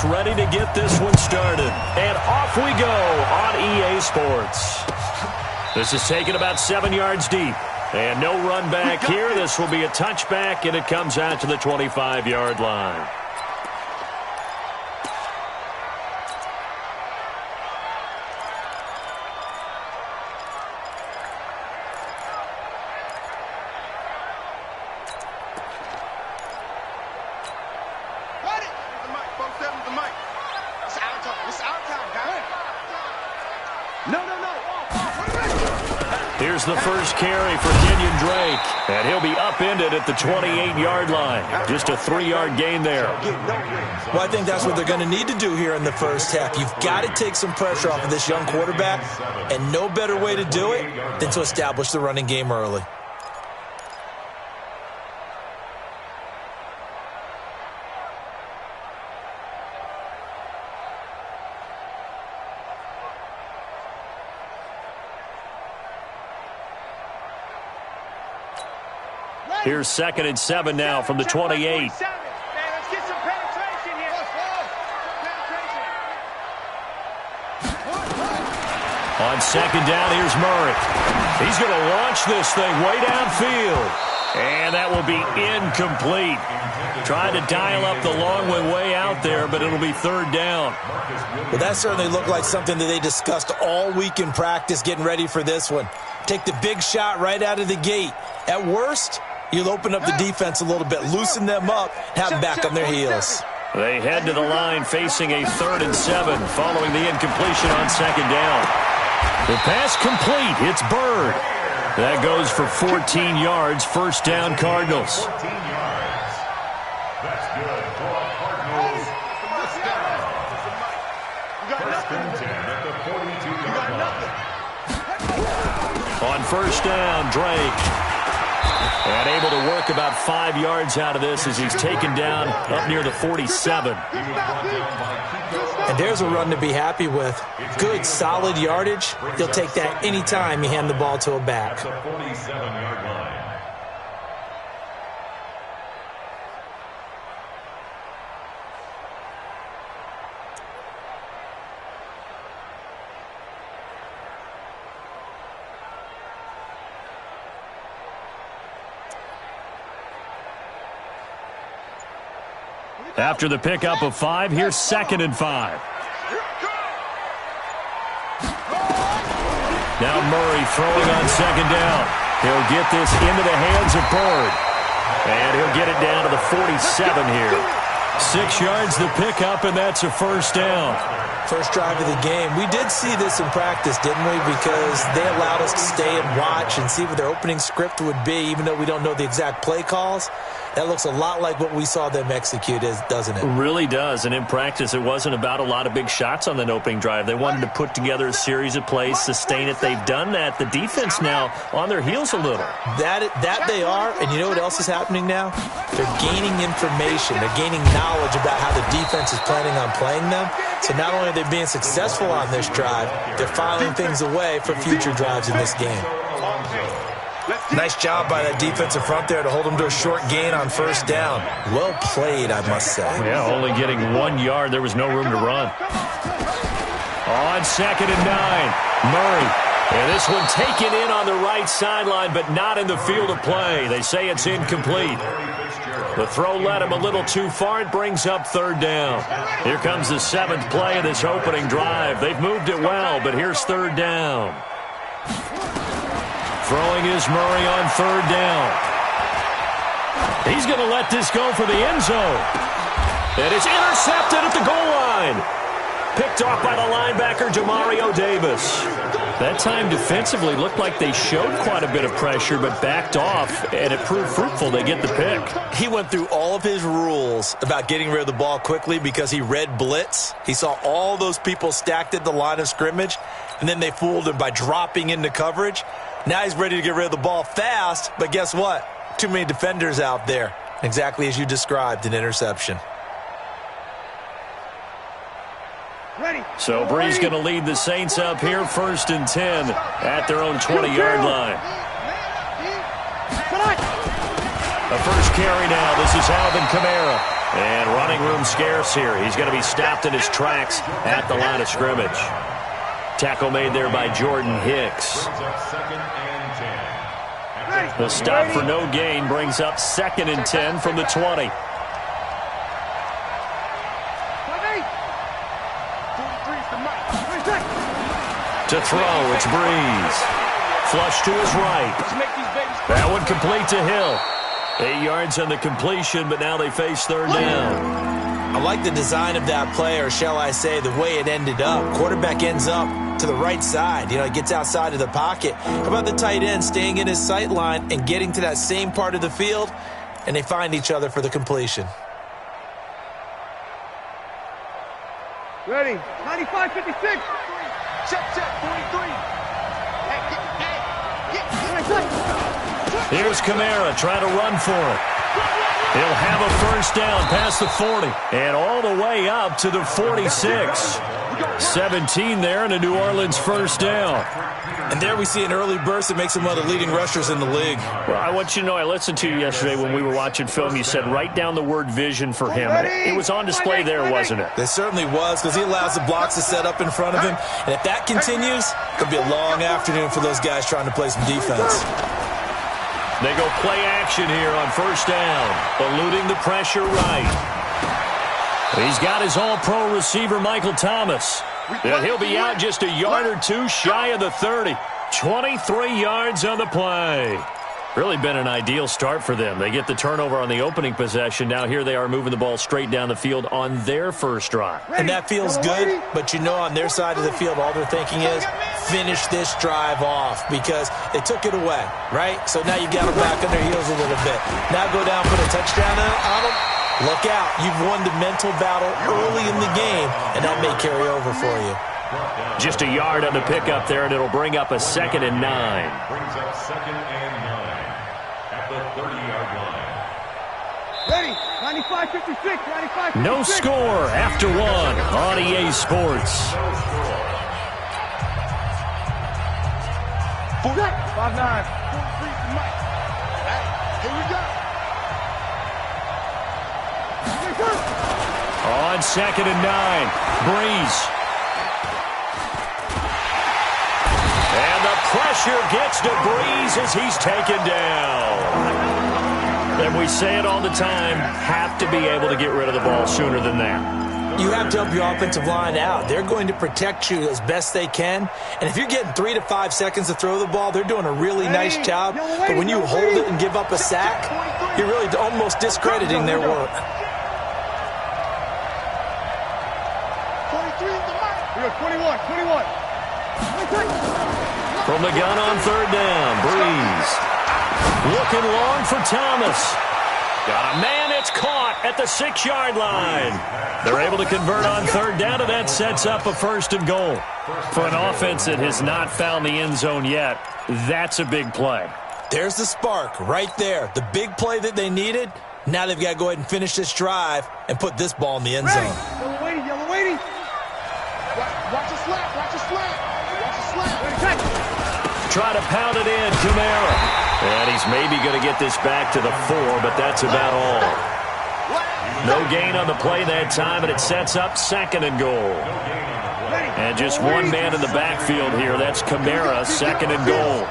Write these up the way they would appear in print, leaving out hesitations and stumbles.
Ready to get this one started. And off we go on EA Sports. This is taken about 7 yards deep. And no run back here. This will be a touchback, and it comes out to the 25-yard line. Here's the first carry for Kenyon Drake, and he'll be upended at the 28-yard line. Just a 3-yard gain there. Well, I think that's what they're going to need to do here in the first half. You've got to take some pressure off of this young quarterback, and no better way to do it than to establish the running game early. Here's 2nd and 7 now from the 28. On 2nd down, here's Murray. He's going to launch this thing way downfield. And that will be incomplete. Trying to dial up the long way out there, but it'll be 3rd down. Well, that certainly looked like something that they discussed all week in practice getting ready for this one. Take the big shot right out of the gate. At worst, you'll open up the defense a little bit, loosen them up, have them back on their heels. They head to the line facing a 3rd and 7 following the incompletion on 2nd down. The pass complete. It's Bird. That goes for 14 yards. 1st down, Cardinals. That's good for Cardinals. First down. First and 10 at the 42-yard line. On 1st down, Drake. And able to work about 5 yards out of this as he's taken down up near the 47. And there's a run to be happy with. Good, solid yardage. He'll take that anytime you hand the ball to a back. That's a 47-yard line. After the pickup of 5, here's 2nd and 5. Now Murray throwing on 2nd down. He'll get this into the hands of Bird. And he'll get it down to the 47 here. 6 yards the pickup, and that's a 1st down. First drive of the game. We did see this in practice, didn't we? Because they allowed us to stay and watch and see what their opening script would be, even though we don't know the exact play calls. That looks a lot like what we saw them execute, doesn't it? It really does. And in practice, it wasn't about a lot of big shots on that opening drive. They wanted to put together a series of plays, sustain it. They've done that. The defense now on their heels a little. That they are. And you know what else is happening now? They're gaining information. They're gaining knowledge about how the defense is planning on playing them. So not only are they being successful on this drive, they're filing things away for future drives in this game. Nice job by that defensive front there to hold them to a short gain on 1st down. Well played, I must say. Yeah, only getting 1 yard. There was no room to run. On 2nd and 9, Murray. And this one taken in on the right sideline, but not in the field of play. They say it's incomplete. The throw led him a little too far. It brings up 3rd down. Here comes the 7th play of this opening drive. They've moved it well, but here's 3rd down. Throwing is Murray on 3rd down. He's going to let this go for the end zone. And it's intercepted at the goal line. Picked off by the linebacker, Demario Davis. That time defensively looked like they showed quite a bit of pressure, but backed off, and it proved fruitful. They get the pick. He went through all of his rules about getting rid of the ball quickly because he read blitz. He saw all those people stacked at the line of scrimmage, and then they fooled him by dropping into coverage. Now he's ready to get rid of the ball fast, but guess what? Too many defenders out there. Exactly as you described, an interception. So Bree's going to lead the Saints up here, 1st and 10 at their own 20-yard line. A first carry now. This is Alvin Kamara. And running room scarce here. He's going to be stopped in his tracks at the line of scrimmage. Tackle made there by Jordan Hicks. The stop for no gain brings up 2nd and 10 from the 20. To throw, it's Breeze. Flush to his right. That one complete to Hill. 8 yards on the completion, but now they face 3rd down. I like the design of that play, or shall I say the way it ended up. Quarterback ends up to the right side. It gets outside of the pocket. How about the tight end staying in his sight line and getting to that same part of the field, and they find each other for the completion. Ready, 95-56. Check, 43. Here's Kamara trying to run for it. He'll have a 1st down past the 40 and all the way up to the 46. 17 there and a New Orleans 1st down. And there we see an early burst that makes him one of the leading rushers in the league. Well, I want you to know, I listened to you yesterday when we were watching film. You said write down the word vision for him. It was on display there, wasn't it? It certainly was, because he allows the blocks to set up in front of him. And if that continues, it'll be a long afternoon for those guys trying to play some defense. They go play action here on 1st down, eluding the pressure right. He's got his all-pro receiver, Michael Thomas. And he'll be out just a yard or two shy of the 30. 23 yards on the play. Really been an ideal start for them. They get the turnover on the opening possession. Now here they are moving the ball straight down the field on their 1st drive. And that feels good, but on their side of the field, all they're thinking is finish this drive off because they took it away, right? So now you got them back on their heels a little bit. Now go down, put a touchdown on them. Look out. You've won the mental battle early in the game, and that may carry over for you. Just a yard on the pickup there, and it'll bring up a 2nd and 9. Brings up 2nd and 9 at the 30-yard line. Ready, 95-56, 95-56. No score after 1 on EA Sports. 5-9. Here we go. On 2nd and 9, Breeze. And the pressure gets to Breeze as he's taken down. And we say it all the time, have to be able to get rid of the ball sooner than that. You have to help your offensive line out. They're going to protect you as best they can. And if you're getting 3 to 5 seconds to throw the ball, they're doing a really nice job. But when you hold it and give up a sack, you're really almost discrediting their work. 21. From the gun on 3rd down, Breeze. Looking long for Thomas. Got a man, it's caught at the 6-yard line. They're able to convert on 3rd down, and that sets up a 1st and goal. For an offense that has not found the end zone yet, that's a big play. There's the spark right there. The big play that they needed. Now they've got to go ahead and finish this drive and put this ball in the end zone. Yellow waiting. Watch your slap. Try to pound it in, Kamara. And he's maybe going to get this back to the 4, but that's about all. No gain on the play that time, and it sets up 2nd and goal. And just one man in the backfield here. That's Kamara, 2nd and goal.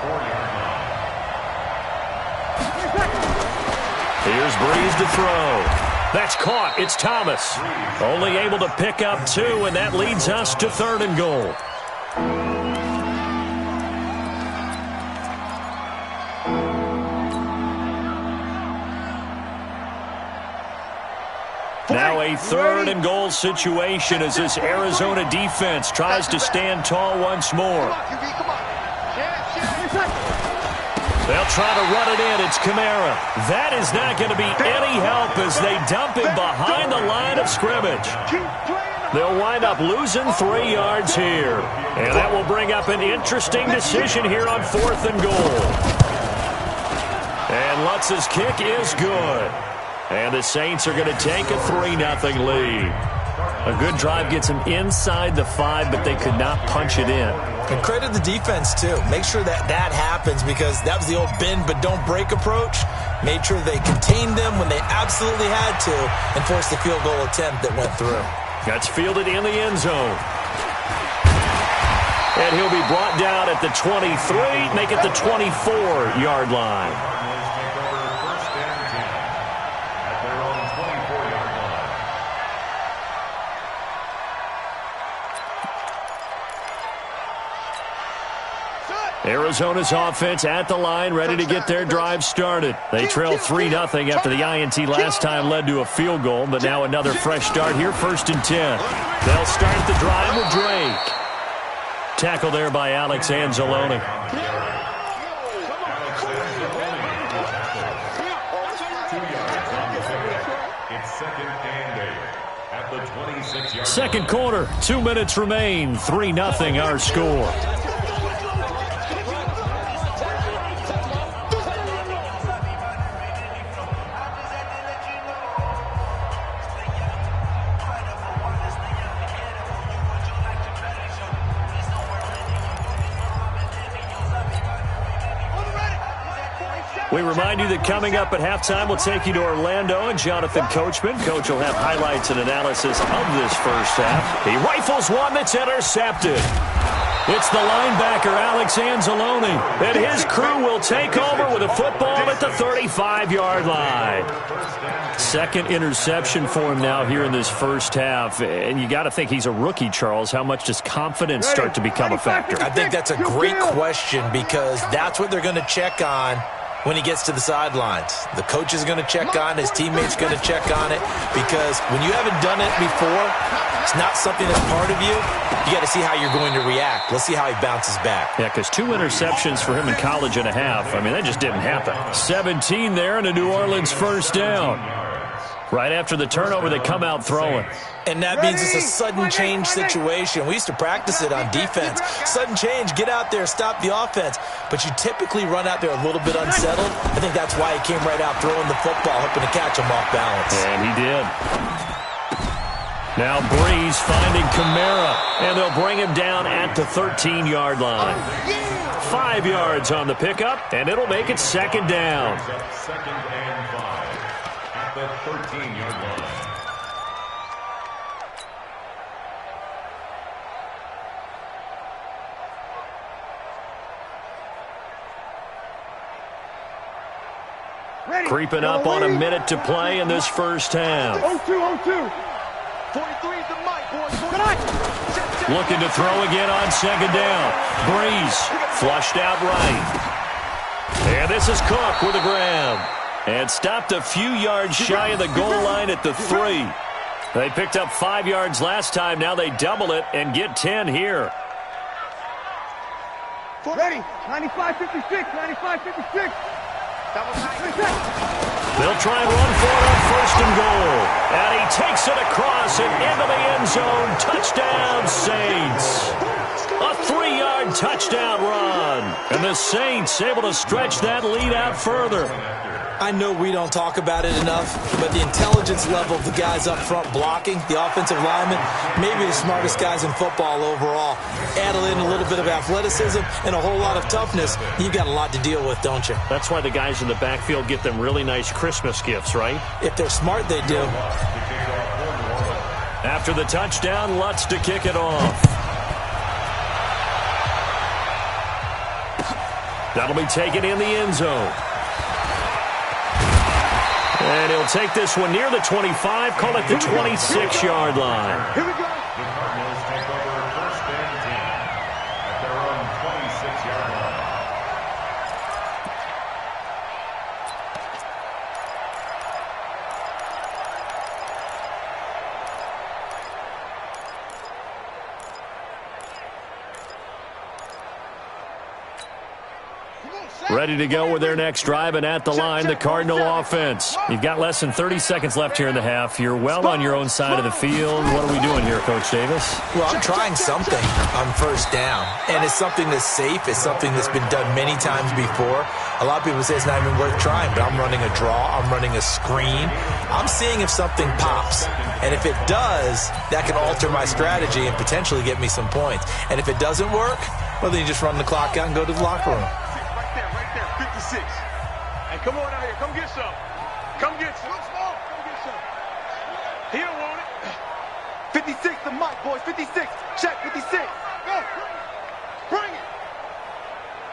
Here's Breeze to throw. That's caught. It's Thomas. Only able to pick up 2, and that leads us to 3rd and goal. Now a 3rd and goal situation as this Arizona defense tries to stand tall once more. They'll try to run it in. It's Kamara. That is not going to be any help as they dump him behind the line of scrimmage. They'll wind up losing 3 yards here. And that will bring up an interesting decision here on 4th and goal. And Lutz's kick is good. And the Saints are going to take a 3-0 lead. A good drive gets them inside the 5, but they could not punch it in. And credit the defense, too. Make sure that happens, because that was the old bend but don't break approach. Made sure they contained them when they absolutely had to and forced the field goal attempt that went through. That's fielded in the end zone. And he'll be brought down at the 23, make it the 24-yard line. Arizona's offense at the line, ready to get their drive started. They trailed 3-0 after the INT last time led to a field goal, but now another fresh start here, 1st and 10. They'll start the drive with Drake. Tackle there by Alex Anzalone. Second quarter, 2 minutes remain, 3-0 our score. We remind you that coming up at halftime, we'll take you to Orlando and Jonathan Coachman. Coach will have highlights and analysis of this first half. He rifles one that's intercepted. It's the linebacker, Alex Anzalone, and his crew will take over with a football at the 35-yard line. Second interception for him now here in this first half, and you got to think he's a rookie, Charles. How much does confidence start to become a factor? I think that's a great question, because that's what they're going to check on when he gets to the sidelines. The coach is going to check on, his teammates going to check on it, because when you haven't done it before, it's not something that's part of you. You got to see how you're going to react. Let's see how he bounces back. Yeah, because 2 interceptions for him in college and a half. I mean, that just didn't happen. 17 there and a New Orleans first down. Right after the turnover, they come out throwing. And that means it's a sudden change situation. We used to practice it on defense. Sudden change, get out there, stop the offense. But you typically run out there a little bit unsettled. I think that's why he came right out throwing the football, hoping to catch him off balance. And he did. Now Breeze finding Kamara, and they'll bring him down at the 13-yard line. 5 yards on the pickup, and it'll make it second down. Second and 5 at the 13-yard line. Creeping up on a minute to play in this first half. 0-2. 43 is the mic, boys. Looking to throw again on second down. Breeze flushed out right. And this is Cook with a grab. And stopped a few yards shy of the goal line at the 3. They picked up 5 yards last time. Now they double it and get 10 here. Ready. 95-56. 95-56. They'll try and run for it on first and goal. And he takes it across and into the end zone. Touchdown, Saints. A 3-yard touchdown run. And the Saints able to stretch that lead out further. I know we don't talk about it enough, but the intelligence level of the guys up front blocking, the offensive linemen, maybe the smartest guys in football overall. Add in a little bit of athleticism and a whole lot of toughness, you've got a lot to deal with, don't you? That's why the guys in the backfield get them really nice Christmas gifts, right? If they're smart, they do. After the touchdown, Lutz to kick it off. That'll be taken in the end zone. And he'll take this one near the 25, call it the 26-yard line. Here we go. The Cardinals take over first and 10 at their own 26-yard line. Ready to go with their next drive, and at the line, the Cardinal offense. You've got less than 30 seconds left here in the half. You're well on your own side of the field. What are we doing here, Coach Davis? Well, I'm trying something on first down, and it's something that's safe. It's something that's been done many times before. A lot of people say it's not even worth trying, but I'm running a draw. I'm running a screen. I'm seeing if something pops, and if it does, that can alter my strategy and potentially get me some points. And if it doesn't work, Well, then you just run the clock out and go to the locker room. Right there, 56. Hey, come on out here. Come get some. Come get some. Come get some. He don't want it. 56, the mic, boys. 56. Check, 56. Go. Bring it.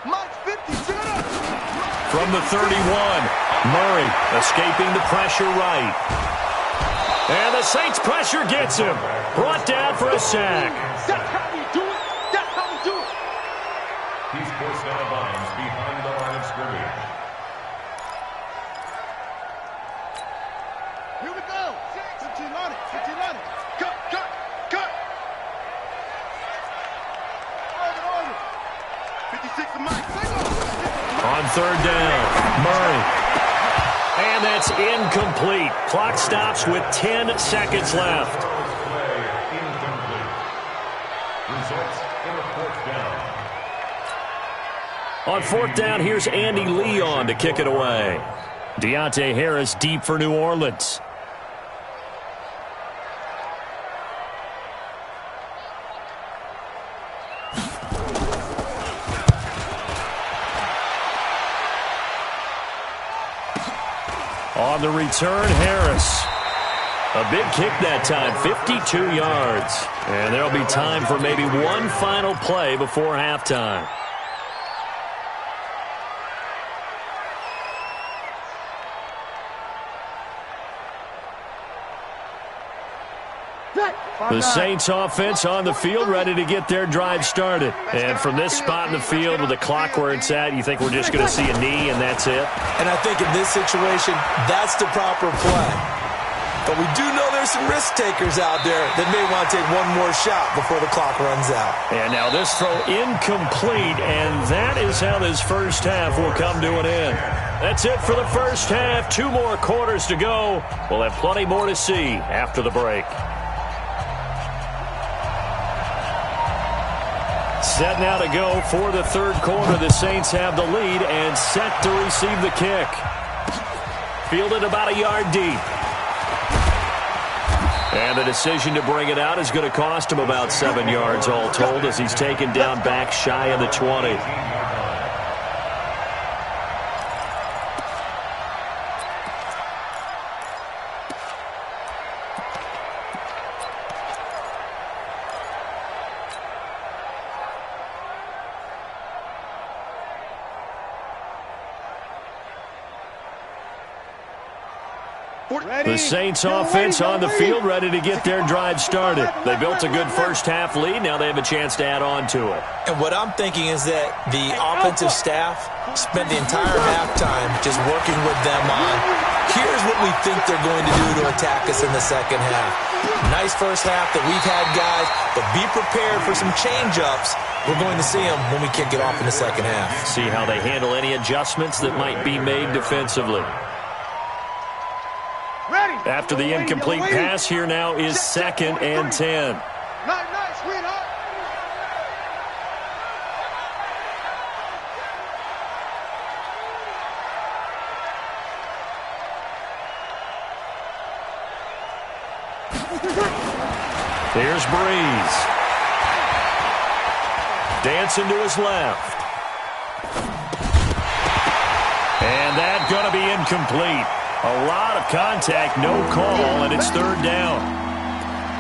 Mike's 56. From the 31, Murray escaping the pressure right. And the Saints pressure gets him. Brought down for a sack. That's how we do it. That's how we do it. He's forced out of bounds behind the line of scrimmage. Here we go. 15 on it. 15 on it. Cut. 56 the mic. On third down, Murray. And that's incomplete. Clock stops with 10 seconds left. Play incomplete. Results in a fourth down. On fourth down, here's Andy Leon to kick it away. Deontay Harris deep for New Orleans. On the return, Harris. A big kick that time, 52 yards. And there'll be time for maybe one final play before halftime. The Saints offense on the field, ready to get their drive started. And from this spot in the field with the clock where it's at, you think we're just going to see a knee and that's it? And I think in this situation, that's the proper play. But we do know there's some risk takers out there that may want to take one more shot before the clock runs out. And now this throw incomplete, and that is how this first half will come to an end. That's it for the first half. 2 more quarters to go. We'll have plenty more to see after the break. Set now to go for the third quarter. The Saints have the lead and set to receive the kick. Fielded about a yard deep. And the decision to bring it out is going to cost him about 7 yards all told as he's taken down back shy of the 20. The Saints offense on the field, ready to get their drive started. They built a good first half lead. Now they have a chance to add on to it. And what I'm thinking is that the offensive staff spent the entire halftime just working with them on, here's what we think they're going to do to attack us in the second half. Nice first half that we've had, guys, but be prepared for some change-ups. We're going to see them when we kick it off in the second half. See how they handle any adjustments that might be made defensively. After the incomplete pass, here now is 2nd and 10. Nice, sweetheart. Here's Breeze. Dancing to his left. And that's going to be incomplete. A lot of contact, no call, and it's third down.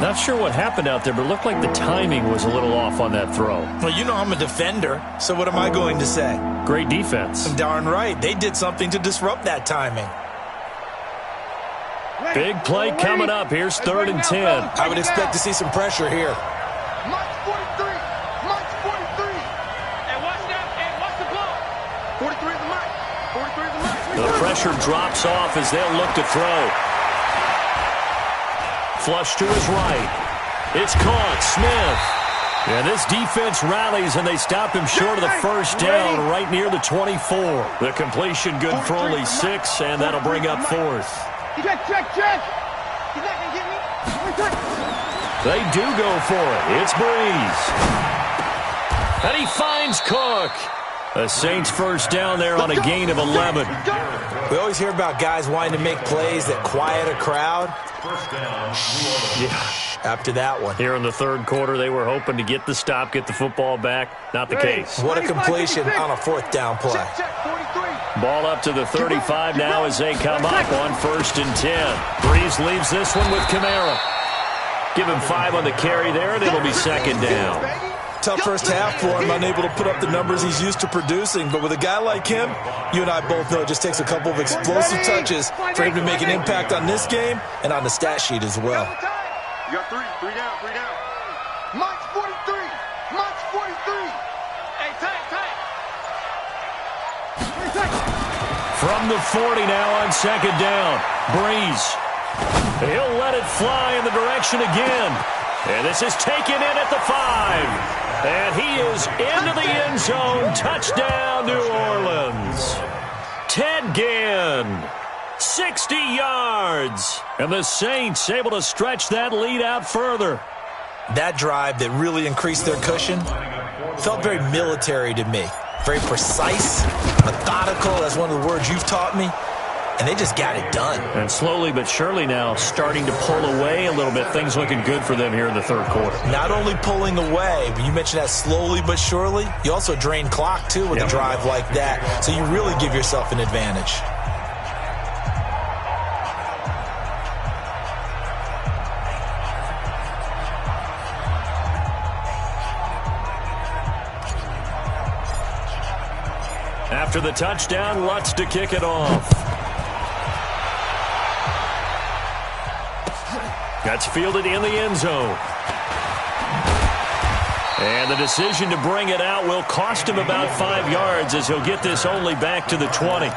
Not sure what happened out there, but it looked like the timing was a little off on that throw. Well, you know I'm a defender, so what am I going to say? Great defense. Darn right. They did something to disrupt that timing. Big play coming up. Here's 3rd and 10. I would expect to see some pressure here. Mike's 43. Mike's 43. And watch that. And watch the ball. 43 is the mic. 43 is the mic. The pressure drops off as they'll look to throw. Flush to his right. It's caught. Smith. And this defense rallies, and they stop him short of the first down right near the 24. The completion good for only 6, and that'll bring up 4th. Check. He's not going to get me. They do go for it. It's Breeze. And he finds Cook. The Saints first down there on a gain of 11. We always hear about guys wanting to make plays that quiet a crowd. After that one. Here in the third quarter, they were hoping to get the stop, get the football back. Not the case. What a completion on a fourth down play. Ball up to the 35 now as they come up on 1st and 10. Breeze leaves this one with Kamara. Give him 5 on the carry there, and it'll be 2nd down. Tough first half for him, unable to put up the numbers he's used to producing. But with a guy like him, you and I both know it just takes a couple of explosive touches for him to make an impact on this game and on the stat sheet as well. You got 3 down. Mike's 43. Hey, tight. From the 40 now on 2nd down. Breeze. He'll let it fly in the direction again. And this is taken in at the 5. And he is into the end zone. Touchdown, New Orleans. Ted Ginn, 60 yards. And the Saints able to stretch that lead out further. That drive that really increased their cushion felt very military to me. Very precise, methodical. That's one of the words you've taught me. And they just got it done. And slowly but surely now starting to pull away a little bit. Things looking good for them here in the third quarter. Not only pulling away, but you mentioned that slowly but surely. You also drain clock, too, with a drive like that. So you really give yourself an advantage. After the touchdown, Lutz to kick it off. That's fielded in the end zone. And the decision to bring it out will cost him about 5 yards as he'll get this only back to the 20.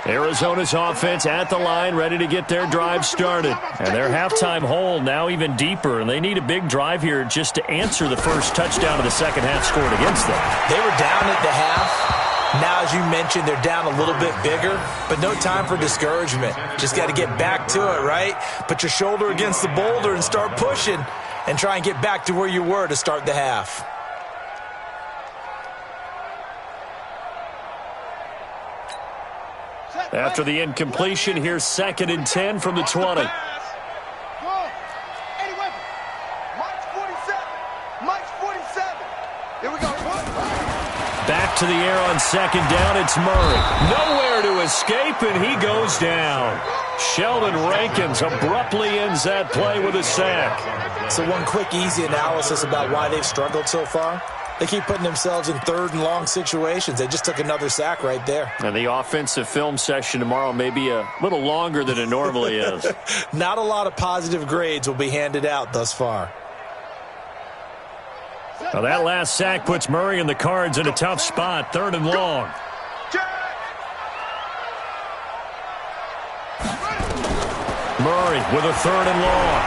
Arizona's offense at the line, ready to get their drive started. And their halftime hole now even deeper, and they need a big drive here just to answer the first touchdown of the second half scored against them. They were down at the half. Now, as you mentioned, they're down a little bit bigger, but no time for discouragement. Just got to get back to it, right? Put your shoulder against the boulder and start pushing and try and get back to where you were to start the half. After the incompletion, here's 2nd and 10 from the 20. Back to the air on 2nd down, it's Murray. Nowhere to escape, and he goes down. Sheldon Rankins abruptly ends that play with a sack. So one quick, easy analysis about why they've struggled so far. They keep putting themselves in 3rd and long situations. They just took another sack right there. And the offensive film session tomorrow may be a little longer than it normally is. Not a lot of positive grades will be handed out thus far. Now that last sack puts Murray and the Cards in a tough spot, 3rd and long. Murray with a 3rd and long.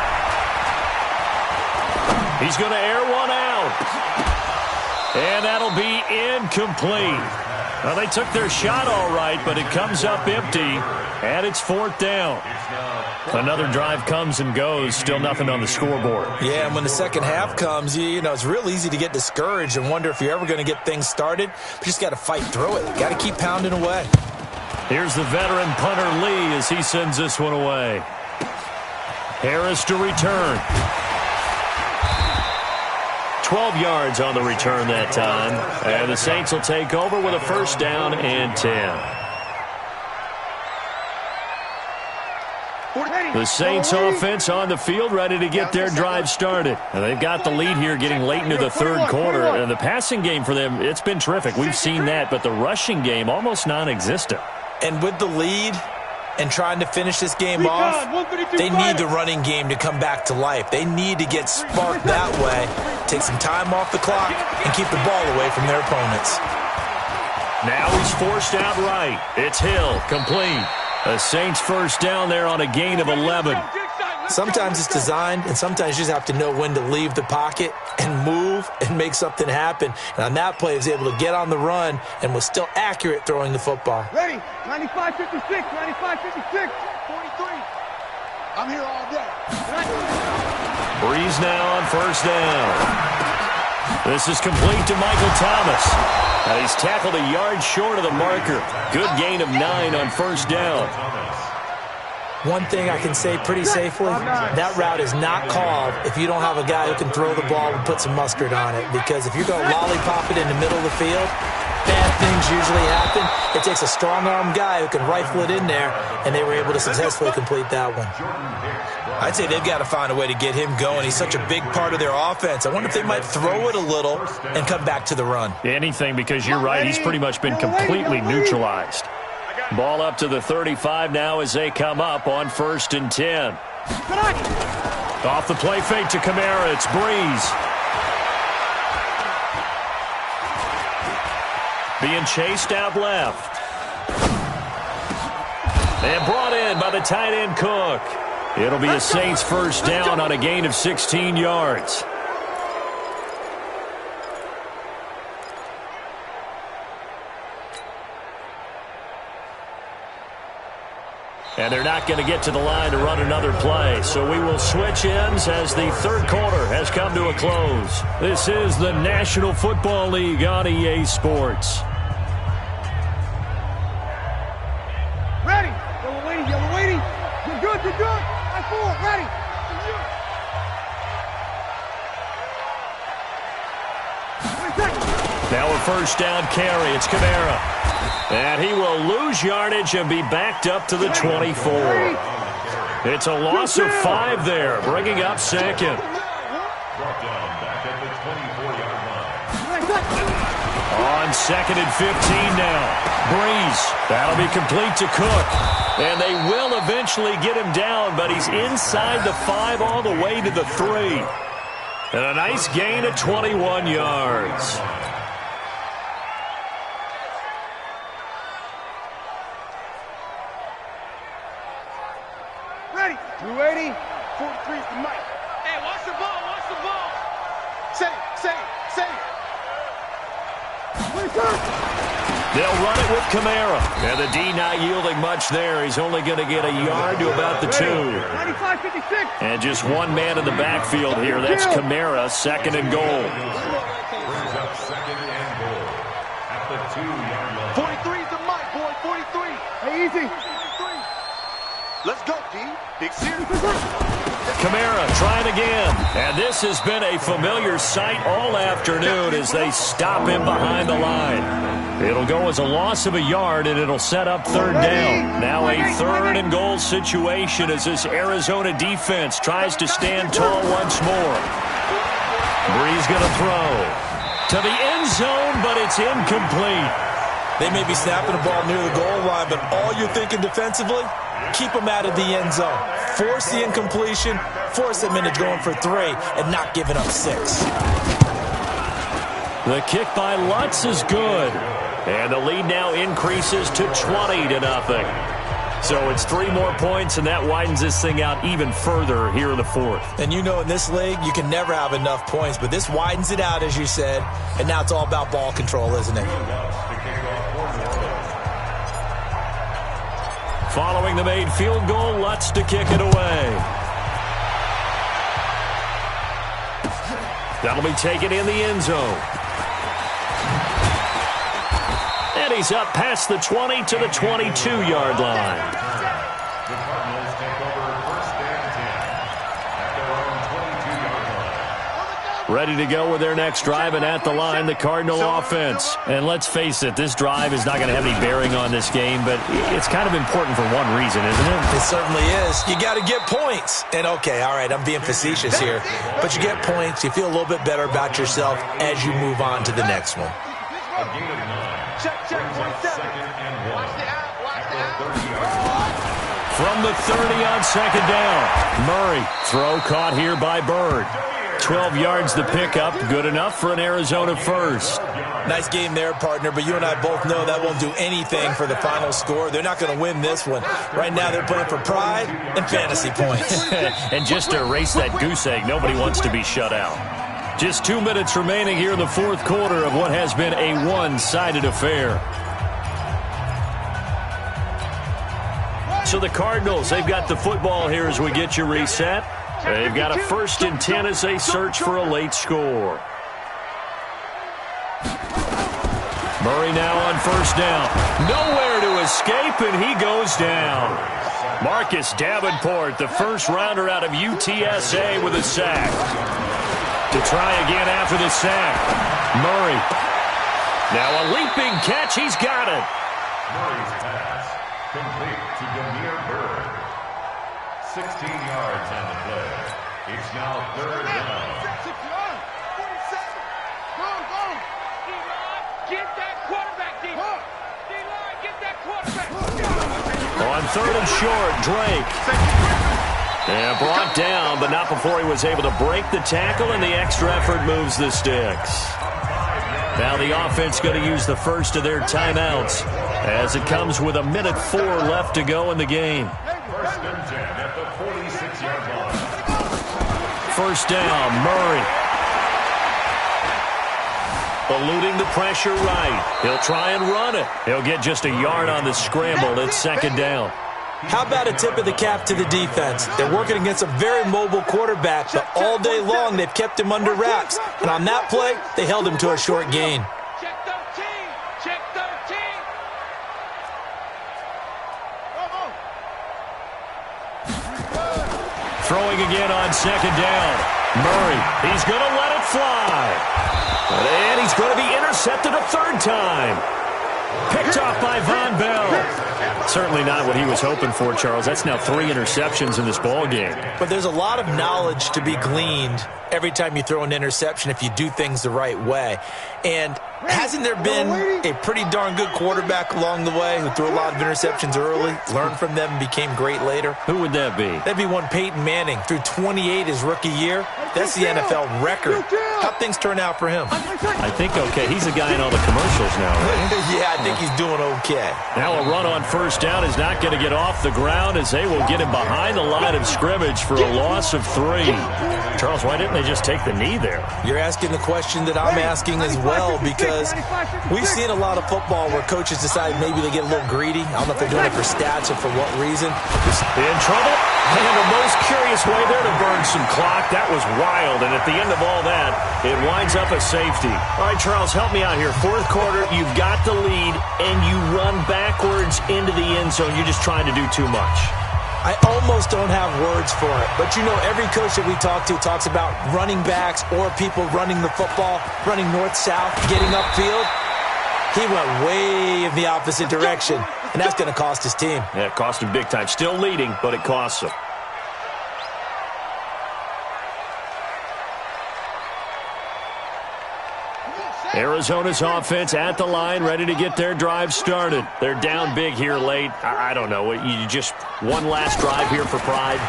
He's going to air one out. And that'll be incomplete. Well, they took their shot all right, but it comes up empty, and it's 4th down. Another drive comes and goes, still nothing on the scoreboard. Yeah, and when the second half comes, you know, it's real easy to get discouraged and wonder if you're ever going to get things started. But you just got to fight through it. Got to keep pounding away. Here's the veteran punter Lee as he sends this one away. Harris to return. 12 yards on the return that time. And the Saints will take over with a 1st down and 10. The Saints offense on the field ready to get their drive started. And they've got the lead here getting late into the 3rd quarter. And the passing game for them, it's been terrific. We've seen that, but the rushing game almost non-existent. And with the lead and trying to finish this game off, they need the running game to come back to life. They need to get sparked that way, take some time off the clock, and keep the ball away from their opponents. Now he's forced out right. It's Hill, complete. The Saints first down there on a gain of 11. Sometimes it's designed, and sometimes you just have to know when to leave the pocket and move and make something happen. And on that play, he was able to get on the run and was still accurate throwing the football. Ready, 95-56, 95-56, 43. I'm here all day. Breeze now on first down. This is complete to Michael Thomas. He's tackled a yard short of the marker. Good gain of 9 on first down. One thing I can say pretty safely, that route is not called if you don't have a guy who can throw the ball and put some mustard on it. Because if you're going to lollipop it in the middle of the field, bad things usually happen. It takes a strong-arm guy who can rifle it in there, and they were able to successfully complete that one. I'd say they've got to find a way to get him going. He's such a big part of their offense. I wonder if they might throw it a little and come back to the run. Anything, because you're right. He's pretty much been completely neutralized. Ball up to the 35 now as they come up on 1st and 10. Off the play fake to Kamara. It's Breeze. Being chased out left. And brought in by the tight end Cook. It'll be a Saints first down on a gain of 16 yards. And they're not going to get to the line to run another play. So we will switch ends as the third quarter has come to a close. This is the National Football League on EA Sports. Ready. Yellow waiting, yellow waiting. You're good, you're good. I forward, ready. Now a first down carry. It's Kamara. And he will lose yardage and be backed up to the 24. It's a loss of 5 there, bringing up second. On 2nd and 15 now. Breeze. That'll be complete to Cook. And they will eventually get him down, but he's inside the 5 all the way to the 3. And a nice gain of 21 yards. Ready. 280. 43 is the mic. Hey, watch the ball, watch the ball. Say it. They'll run it with Kamara. And the D not yielding much there. He's only going to get a yard to about the 2. 95, 56. And just one man in the backfield here. That's Kamara, 2nd and goal. Brings up 2nd and goal at the 2-yard line. 43 is the mic, boy, 43. Hey, easy. 43. Let's go, D. Big series. Kamara trying again. And this has been a familiar sight all afternoon as they stop him behind the line. It'll go as a loss of a yard, and it'll set up 3rd down. Now a 3rd and goal situation as this Arizona defense tries to stand tall once more. Breeze going to throw to the end zone, but it's incomplete. They may be snapping the ball near the goal line, but all you're thinking defensively, keep them out of the end zone. Force the incompletion, force them into going for 3, and not giving up 6. The kick by Lutz is good. And the lead now increases to 20-0. So it's 3 more points, and that widens this thing out even further here in the 4th. And you know in this league, you can never have enough points, but this widens it out, as you said, and now it's all about ball control, isn't it? Following the made field goal, Lutz to kick it away. That'll be taken in the end zone. And he's up past the 20 to the 22-yard line. The Cardinals take over 1st and 10 at their own 22-yard line. Ready to go with their next drive, and at the line, the Cardinal offense. And let's face it, this drive is not going to have any bearing on this game, but it's kind of important for one reason, isn't it? It certainly is. You got to get points. And okay, all right, I'm being facetious here, but you get points, you feel a little bit better about yourself as you move on to the next one. A gain of 9. Check, 27. 2nd and 1. Watch the out, watch the out. 30-yard line. From the 30 on 2nd down. Murray, throw caught here by Bird. 12 yards the pickup, good enough for an Arizona first. Nice game there, partner, but you and I both know that won't do anything for the final score. They're not going to win this one. Right now they're playing for pride and fantasy points. And just to erase that goose egg, nobody wants to be shut out. Just 2 minutes remaining here in the 4th quarter of what has been a one-sided affair. So the Cardinals, they've got the football here as we get you reset. They've got a 1st and 10 as they search for a late score. Murray now on 1st down. Nowhere to escape, and he goes down. Marcus Davenport, the first-rounder out of UTSA with a sack. To try again after the sack. Murray. Now a leaping catch. He's got it. Murray's pass complete to Demir Bird. 16 yards on the play. It's now 3rd down. Get that quarterback, D-line. D-line, get that quarterback. On 3rd and short, Drake. And brought down, but not before he was able to break the tackle, and the extra effort moves the sticks. Now the offense going to use the first of their timeouts as it comes with 1:04 left to go in the game. 1st and 10 at the 46-yard line. 1st down, Murray. Eluding the pressure right. He'll try and run it. He'll get just a yard on the scramble. It's 2nd down. How about a tip of the cap to the defense? They're working against a very mobile quarterback, but all day long they've kept him under wraps. And on that play, they held him to a short gain. Check 13. Check 13. Throwing again on 2nd down. Murray, he's going to let it fly. And he's going to be intercepted a 3rd time. Picked off by Von Bell. Certainly not what he was hoping for, Charles. That's now 3 interceptions in this ball game. But there's a lot of knowledge to be gleaned every time you throw an interception if you do things the right way. And hasn't there been a pretty darn good quarterback along the way who threw a lot of interceptions early, learned from them, and became great later? Who would that be? That'd be one Peyton Manning. Threw 28 his rookie year. That's the NFL record. How'd things turn out for him? I think okay. He's a guy in all the commercials now, right? Yeah, I think he's doing okay. Now a run on 1st down is not going to get off the ground as they will get him behind the line of scrimmage for a loss of 3. Charles, why didn't they just take the knee there? You're asking the question that I'm asking as well, because we've seen a lot of football where coaches decide maybe they get a little greedy. I don't know if they're doing it for stats or for what reason. In trouble? And the most curious way there to burn some clock. That was wild, and at the end of all that, it winds up a safety. All right, Charles, help me out here. 4th quarter, you've got the lead, and you run backwards into the end zone. You're just trying to do too much. I almost don't have words for it. But, you know, every coach that we talk to talks about running backs or people running the football, running north-south, getting upfield. He went way in the opposite direction, and that's going to cost his team. Yeah, it cost him big time. Still leading, but it costs him. Arizona's offense at the line, ready to get their drive started. They're down big here late. I don't know. You just one last drive here for pride?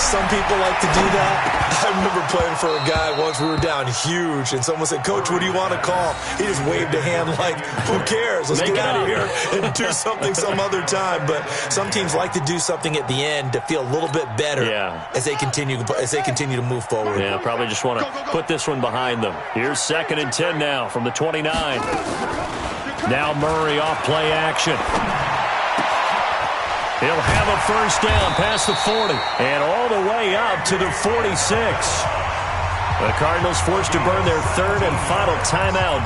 Some people like to do that. I remember playing for a guy once. We were down huge, and someone said, "Coach, what do you want to call?" He just waved a hand like, "Who cares? Let's get out of here and do something some other time." But some teams like to do something at the end to feel a little bit better as they continue to move forward. Yeah, probably just want to put this one behind them. Here's 2nd and 10 now from the 29. Now Murray off play action. He'll have a 1st down past the 40 and all the way up to the 46. The Cardinals forced to burn their 3rd and final timeout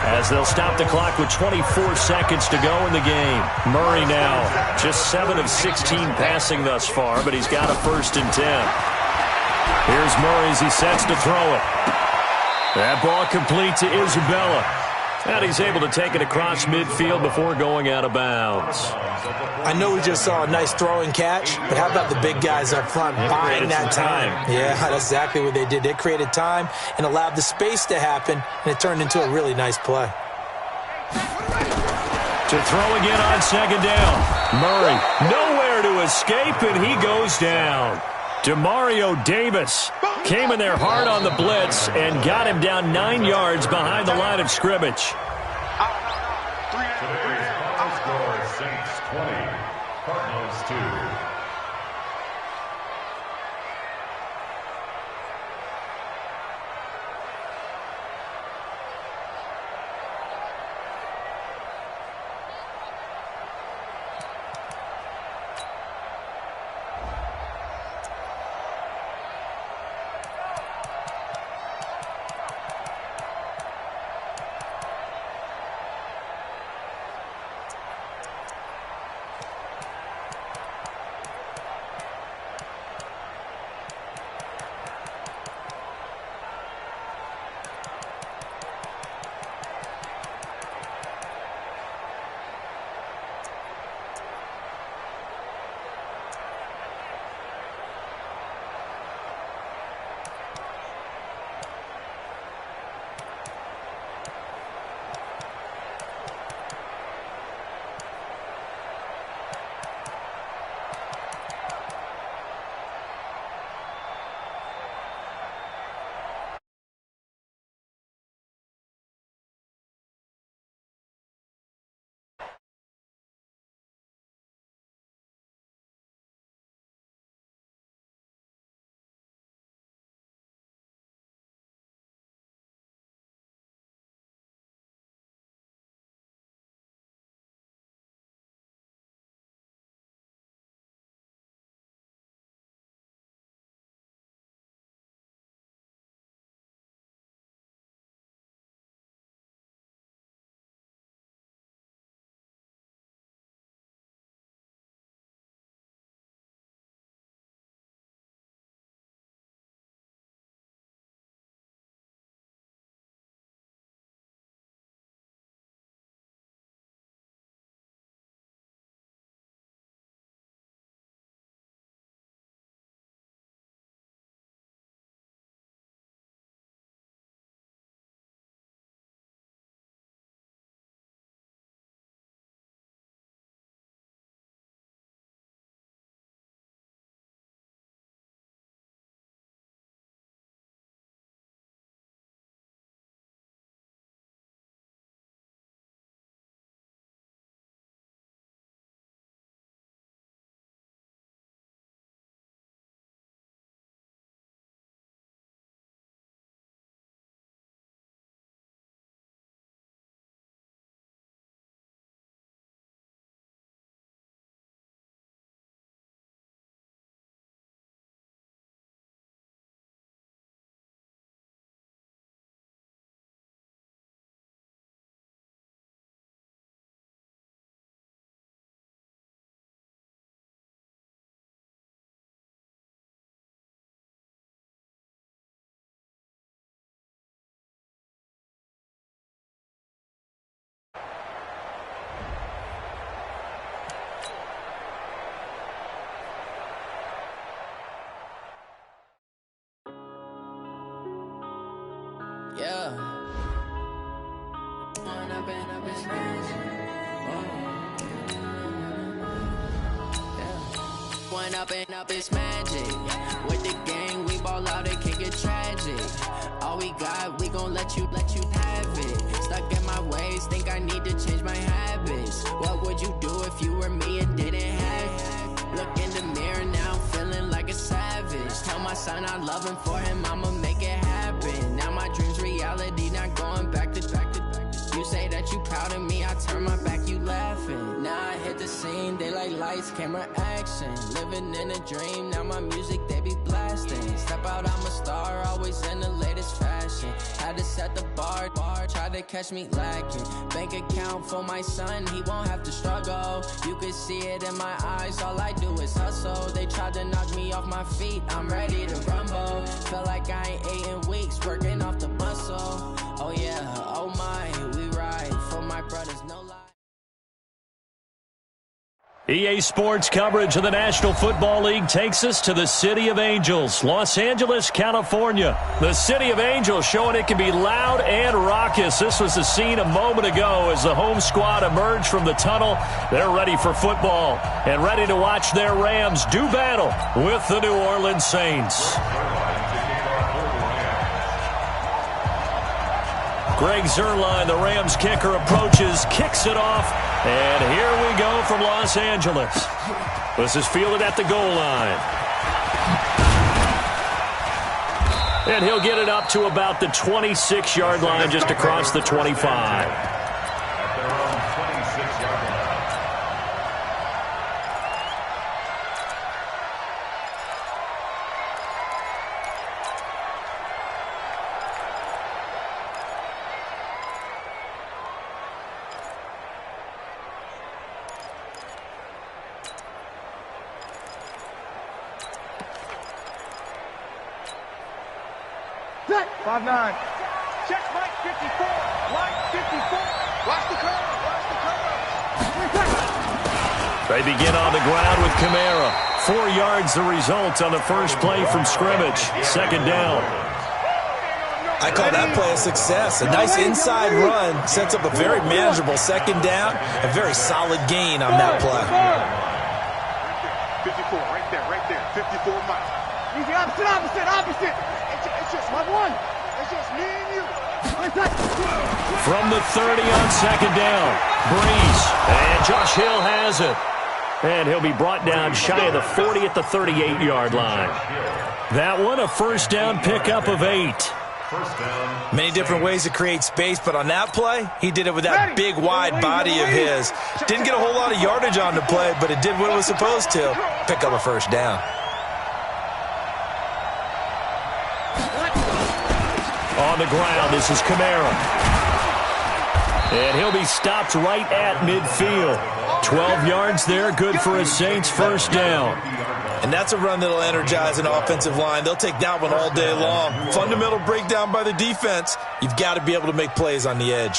as they'll stop the clock with 24 seconds to go in the game. Murray now just 7 of 16 passing thus far, but he's got a 1st and 10. Here's Murray as he sets to throw it. That ball complete to Isabella. And he's able to take it across midfield before going out of bounds. I know we just saw a nice throwing catch, but how about the big guys up front buying that time? Yeah, that's exactly what they did. They created time and allowed the space to happen, and it turned into a really nice play. To throw again on 2nd down. Murray nowhere to escape, and he goes down. Demario Davis came in there hard on the blitz and got him down 9 yards behind the line of scrimmage. Today's final score, Saints 20, Cardinals 2. Yeah. One up and up, it's magic. With the gang, we ball out, it can get tragic. All we got, we gon' let you have it. Stuck in my ways, think I need to change my habits. What would you do if you were me and didn't have it? Look in the mirror now, I'm feeling like a savage. Tell my son I love him, for him I'ma make it happen. Now my dream's reality, not going back to. You say that you proud of me, I turn my back, you laughing. Now I hit the scene, they like lights, camera, action. Living in a dream, now my music, they be blasting. Step out, I'm a star, always in the latest fashion. Had to set the bar, try to catch me lacking. Bank account for my son, he won't have to struggle. You can see it in my eyes, all I do is hustle. They tried to knock me off my feet, I'm ready to rumble. Feel like I ain't ate in weeks, working off the muscle. Oh yeah, oh my, we ride for my brothers, no lie. EA Sports coverage of the National Football League takes us to the City of Angels, Los Angeles, California. The City of Angels showing it can be loud and raucous. This was the scene a moment ago as the home squad emerged from the tunnel. They're ready for football and ready to watch their Rams do battle with the New Orleans Saints. Greg Zuerlein, the Rams kicker, approaches, kicks it off, and here we go from Los Angeles. This is fielded at the goal line. And he'll get it up to about the 26-yard line, just across the 25. Set. 5-9. Check Mike 54. Mike 54. Watch the curve. Watch the curve. They begin on the ground with Kamara. 4 yards the result on the first play from scrimmage. Second down. I call that play a success. A nice inside run sets up a very manageable second down. A very solid gain on that play. 54, right there. 54 miles. Easy, opposite. It's just 1-1. It's just me and you. From the 30 on second down, Breeze. And Josh Hill has it. And he'll be brought down shy of the 40 at the 38-yard line. That one, a first down pickup of 8. Many different ways to create space, but on that play, he did it with that big, wide body of his. Didn't get a whole lot of yardage on the play, but it did what it was supposed to. Pick up a first down. On the ground, this is Kamara. And he'll be stopped right at midfield. 12 yards there, good for a Saints first down. And that's a run that'll energize an offensive line. They'll take that one all day long. Fundamental breakdown by the defense. You've got to be able to make plays on the edge.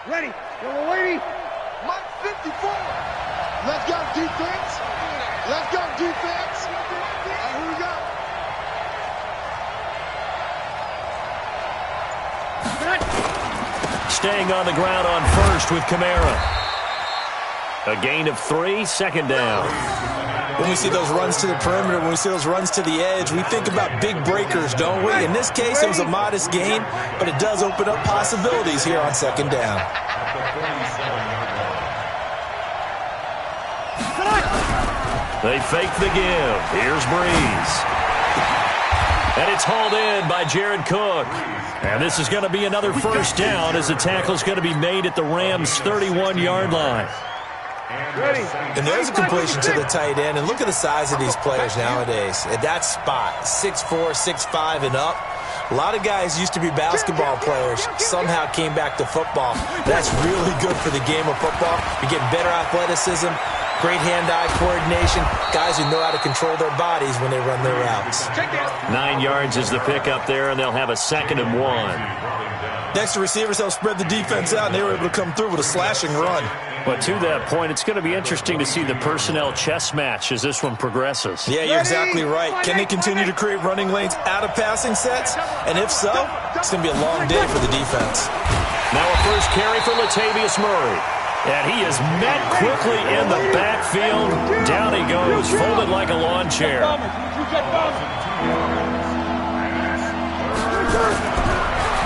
Ready. Yellow lady. Mike 54. Let's go, defense. Let's go, defense. Here we go. Staying on the ground on first with Kamara. A gain of 3, second down. When we see those runs to the perimeter, when we see those runs to the edge, we think about big breakers, don't we? In this case, it was a modest gain, but it does open up possibilities here on second down. They fake the give. Here's Breeze. And it's hauled in by Jared Cook. And this is going to be another first down as the tackle is going to be made at the Rams' 31-yard line. And there's a completion to the tight end. And look at the size of these players nowadays. At that spot, 6'4", 6'5", and up. A lot of guys used to be basketball players, somehow came back to football. That's really good for the game of football. You're getting better athleticism, great hand-eye coordination, guys who know how to control their bodies when they run their routes. 9 yards is the pickup there, and they'll have a 2nd and 1. Next to receivers, they'll spread the defense out, and they were able to come through with a slashing run. But to that point, it's going to be interesting to see the personnel chess match as this one progresses. Yeah, you're exactly right. Can they continue to create running lanes out of passing sets? And if so, it's going to be a long day for the defense. Now a first carry for Latavius Murray. And he is met quickly in the backfield. Down he goes, folded like a lawn chair.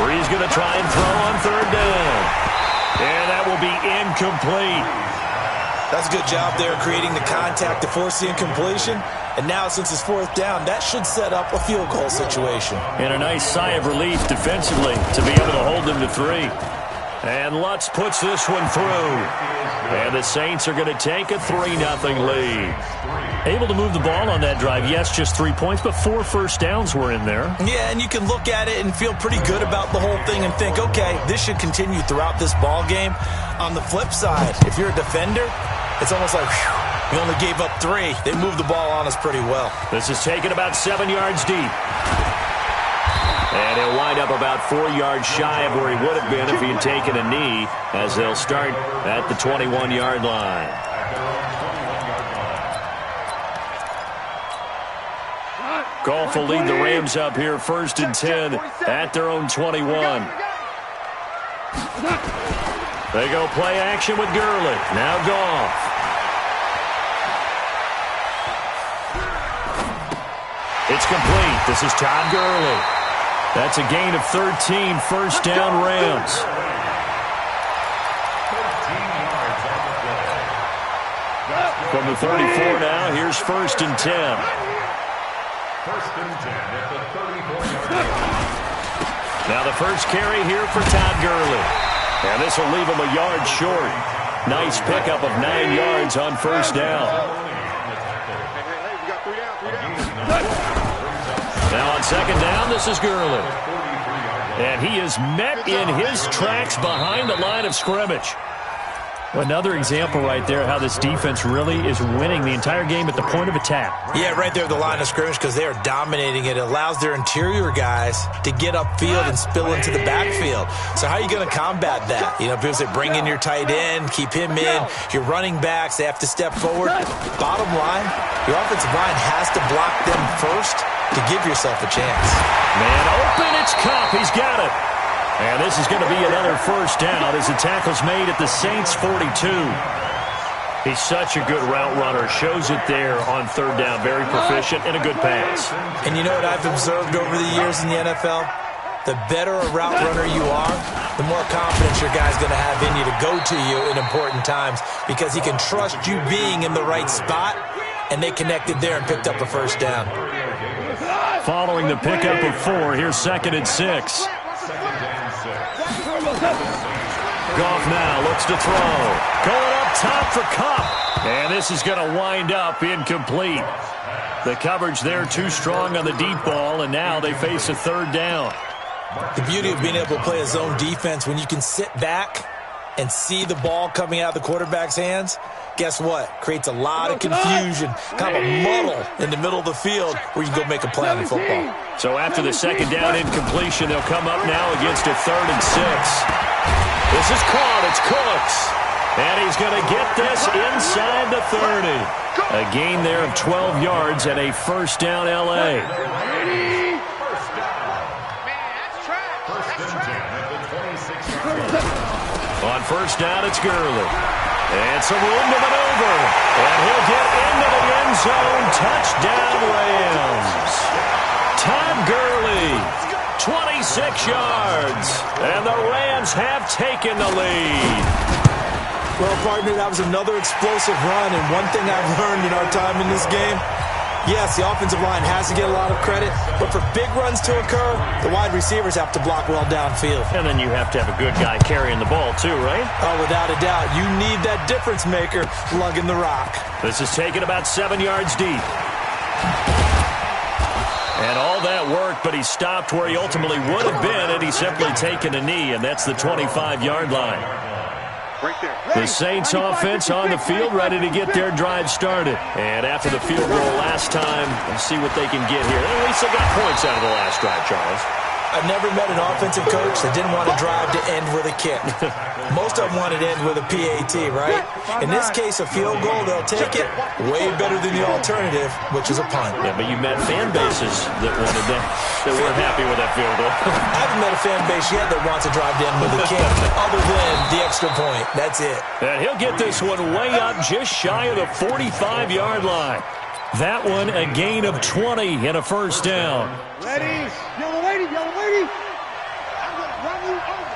Bree's going to try and throw on third down. And that will be incomplete. That's a good job there creating the contact to force the incompletion. And now, since it's fourth down, that should set up a field goal situation. And a nice sigh of relief defensively to be able to hold them to 3. And Lutz puts this one through. And the Saints are going to take a 3-0 lead. Able to move the ball on that drive. Yes, just 3 points, but 4 first downs were in there. Yeah, and you can look at it and feel pretty good about the whole thing and think, okay, this should continue throughout this ball game. On the flip side, if you're a defender, it's almost like, whew, we only gave up 3. They moved the ball on us pretty well. This is taken about 7 yards deep. And he'll wind up about 4 yards shy of where he would have been if he had taken a knee, as they'll start at the 21-yard line. Goff will lead the Rams up here 1st and 10 at their own 21. They go play action with Gurley. Now Goff. It's complete. This is Todd Gurley. That's a gain of 13, first down Rams. From the 34 now, here's 1st and 10. 1st and 10 at the 34-yard line. Now the first carry here for Todd Gurley. And this will leave him a yard short. Nice pickup of 9 yards on first down. Now on second down, this is Gurley. And he is met in his tracks behind the line of scrimmage. Another example right there how this defense really is winning the entire game at the point of attack. Yeah, right there at the line of scrimmage because they are dominating it. It allows their interior guys to get upfield and spill into the backfield. So how are you going to combat that? You know, people say bring in your tight end, keep him in. Your running backs, they have to step forward. Bottom line, your offensive line has to block them first to give yourself a chance. Man open, it's Kupp. He's got it. And this is going to be another first down as the tackle's made at the Saints' 42. He's such a good route runner. Shows it there on third down. Very proficient and a good pass. And you know what I've observed over the years in the NFL? The better a route runner you are, the more confidence your guy's going to have in you to go to you in important times because he can trust you being in the right spot, and they connected there and picked up a first down. Following the pickup of 4, here's 2nd and 6. Goff now looks to throw. Going up top for Kupp. And this is going to wind up incomplete. The coverage there too strong on the deep ball, and now they face a third down. The beauty of being able to play a zone defense when you can sit back and see the ball coming out of the quarterback's hands, guess what? Creates a lot of confusion, kind of a muddle in the middle of the field where you can go make a play on the football. So after the second down incompletion, they'll come up now against a 3rd and 6. This is caught. It's Cooks. And he's going to get this inside the 30. A gain there of 12 yards and a first down L.A. On first down, it's Gurley. And some room to maneuver. And he'll get into the end zone. Touchdown, Rams. Todd Gurley, 26 yards. And the Rams have taken the lead. Well, partner, that was another explosive run. And one thing I've learned in our time in this game, yes, the offensive line has to get a lot of credit, but for big runs to occur, the wide receivers have to block well downfield. And then you have to have a good guy carrying the ball too, right? Oh, without a doubt. You need that difference maker lugging the rock. This is taken about 7 yards deep. And all that work, but he stopped where he ultimately would have been had he simply taken a knee, and that's the 25-yard line. The Saints offense on the field, ready to get their drive started. And after the field goal last time, let's see what they can get here. At least they got points out of the last drive, Charles. I never met an offensive coach that didn't want to drive to end with a kick. Most of them wanted to end with a PAT, right? In this case, a field goal, they'll take it way better than the alternative, which is a punt. Yeah, but you met fan bases that wanted that weren't happy with that field goal. I haven't met a fan base yet that wants to drive to end with a kick, other than the extra point. That's it. And he'll get this one way up just shy of the 45-yard line. That one a gain of 20 and a first down. Ready? Yellow lady, yellow lady. I'm going to run you over.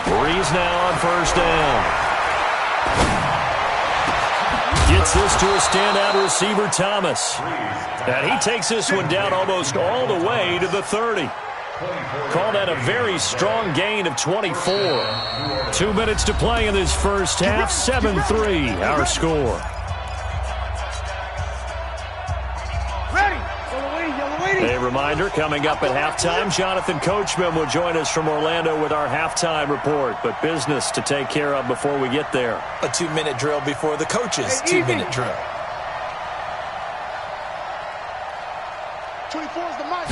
Breeze now on first down. Gets this to a standout receiver, Thomas. And he takes this one down almost all the way to the 30. Call that a very strong gain of 24. 2 minutes to play in this first half. 7-3 our score. A reminder, coming up at halftime, Jonathan Coachman will join us from Orlando with our halftime report. But business to take care of before we get there. A 2-minute drill before the coach's 2-minute drill. 24 is the mic.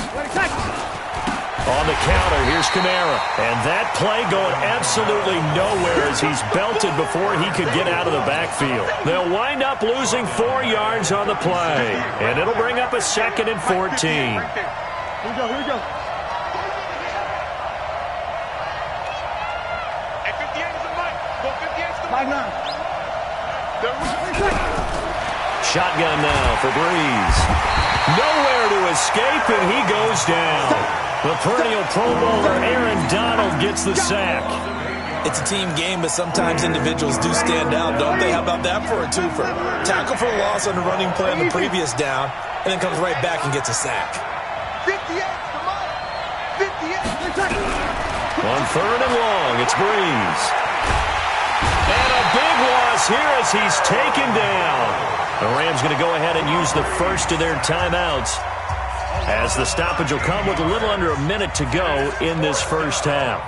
On the counter, here's Kamara. And that play going absolutely nowhere as he's belted before he could get out of the backfield. They'll wind up losing 4 yards on the play. And it'll bring up a 2nd and 14. Here we go, here we go. Hey, 58 is the mic. Go 58 is the mic. 5-9. Shotgun now for Breeze. Nowhere to escape, and he goes down. The perennial Pro Bowler Aaron Donald gets the sack. It's a team game, but sometimes individuals do stand out, don't they? How about that for a twofer? Tackle for a loss on the running play on the previous down, and then comes right back and gets a sack. 58 is the mic. 58. On 3rd and long, it's Breeze. And a big loss here as he's taken down. The Rams going to go ahead and use the first of their timeouts, as the stoppage will come with a little under a minute to go in this first half.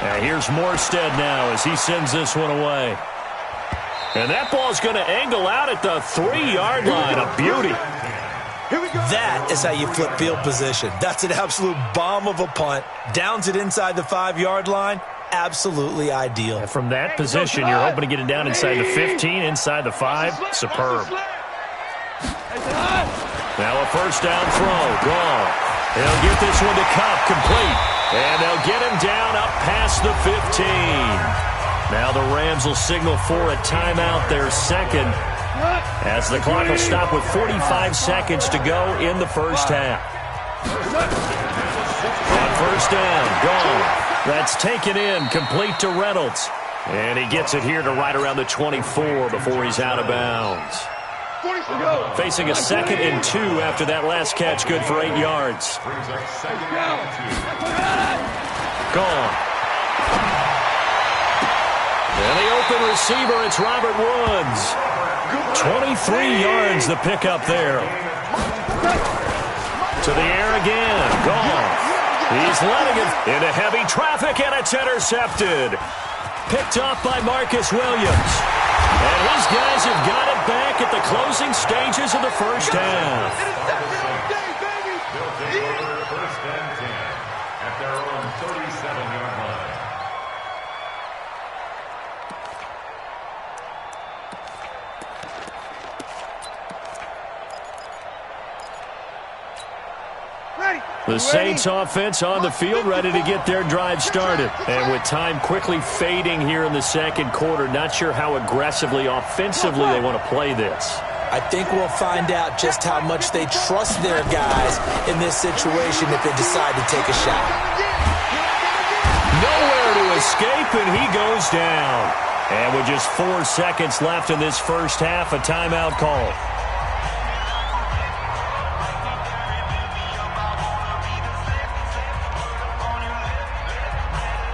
And here's Morstead now as he sends this one away. And that ball's going to angle out at the 3-yard line. A beauty. That is how you flip field position. That's an absolute bomb of a punt. Downs it inside the 5-yard line. Absolutely ideal. And from that position, you're hoping to get it down inside the 15, inside the 5. Superb. Now a first down throw. Gone. They'll get this one to Cup, complete. And they'll get him down up past the 15. Now the Rams will signal for a timeout, their second, as the clock will stop with 45 seconds to go in the first half. On first down, gone. That's taken in, complete to Reynolds. And he gets it here to right around the 24 before he's out of bounds. Facing a 2nd and 2 after that last catch, good for 8 yards. Gone. And the open receiver, it's Robert Woods. 23 yards the pickup there. To the air again, gone. He's letting it into heavy traffic, and it's intercepted. Picked off by Marcus Williams. And his guys have got it back at the closing stages of the first half. They'll take over 1st and 10 at their own 37-yard line. The Saints offense on the field, ready to get their drive started. And with time quickly fading here in the second quarter, not sure how aggressively, offensively they want to play this. I think we'll find out just how much they trust their guys in this situation if they decide to take a shot. Nowhere to escape, and he goes down. And with just 4 seconds left in this first half, a timeout call.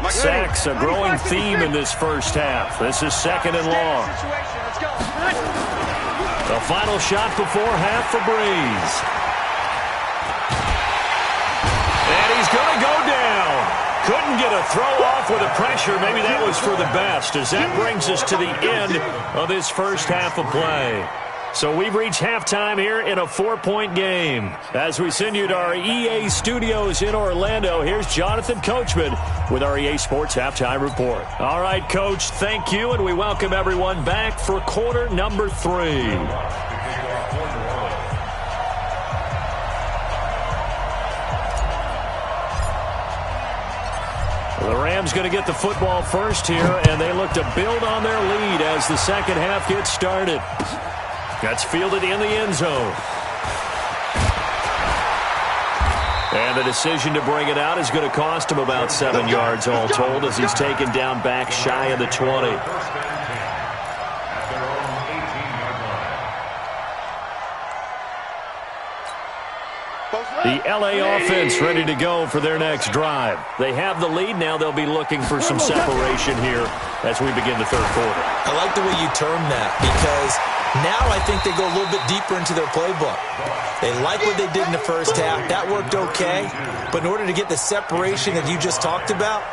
Sacks, a growing theme in this first half. This is 2nd and long. The final shot before half for Breeze. And he's going to go down. Couldn't get a throw off with the pressure. Maybe that was for the best, as that brings us to the end of this first half of play. So we've reached halftime here in a 4-point game. As we send you to our EA studios in Orlando, here's Jonathan Coachman with our EA Sports Halftime Report. All right, Coach, thank you, and we welcome everyone back for quarter number 3. The Rams going to get the football first here, and they look to build on their lead as the second half gets started. That's fielded in the end zone. And the decision to bring it out is going to cost him about 7 yards all told, as he's taken down back shy of the 20. The LA offense ready to go for their next drive. They have the lead. Now they'll be looking for some separation here as we begin the third quarter. I like the way you termed that, because now I think they go a little bit deeper into their playbook. They like what they did in the first half. That worked okay. But in order to get the separation that you just talked about,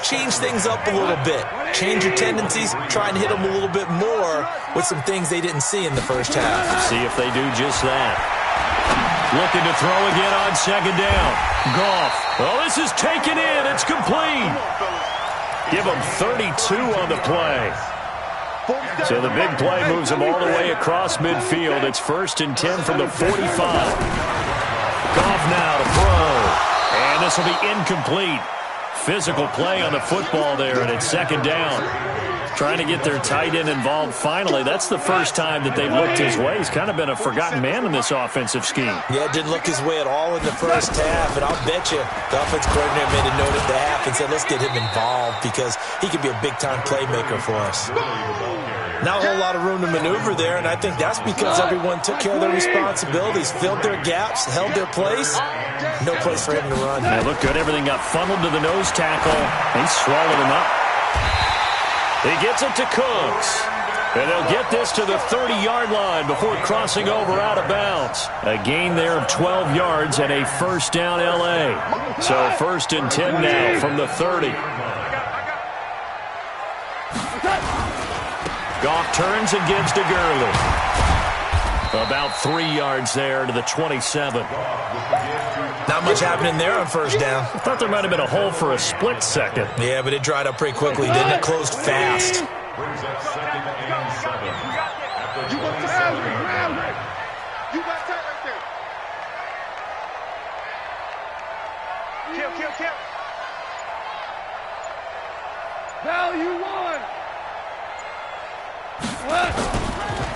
change things up a little bit. Change your tendencies. Try and hit them a little bit more with some things they didn't see in the first half. See if they do just that. Looking to throw again on second down. Goff. Oh, this is taken in. It's complete. Give him 32 on the play. So the big play moves him all the way across midfield. It's 1st and 10 from the 45. Goff now to throw. And this will be incomplete. Physical play on the football there, and it's second down. Trying to get their tight end involved finally. That's the first time that they've looked his way. He's kind of been a forgotten man in this offensive scheme. Yeah, didn't look his way at all in the first half. And I'll bet you the offense coordinator made a note at the half and said, let's get him involved because he could be a big-time playmaker for us. Not a whole lot of room to maneuver there, and I think that's because everyone took care of their responsibilities, filled their gaps, held their place. No place for him to run. They looked good. Everything got funneled to the nose tackle. He swallowed him up. He gets it to Cooks. And they'll get this to the 30-yard line before crossing over out of bounds. A gain there of 12 yards and a first down L.A. So 1st and 10 now from the 30. Goff turns and gives to Gurley. About 3 yards there to the 27. Not much happening there on first down. I thought there might have been a hole for a split second. Yeah, but it dried up pretty quickly, didn't it? Closed fast. Brings up 2nd and 7. At the 27. You got that right there. Kill. Value 1.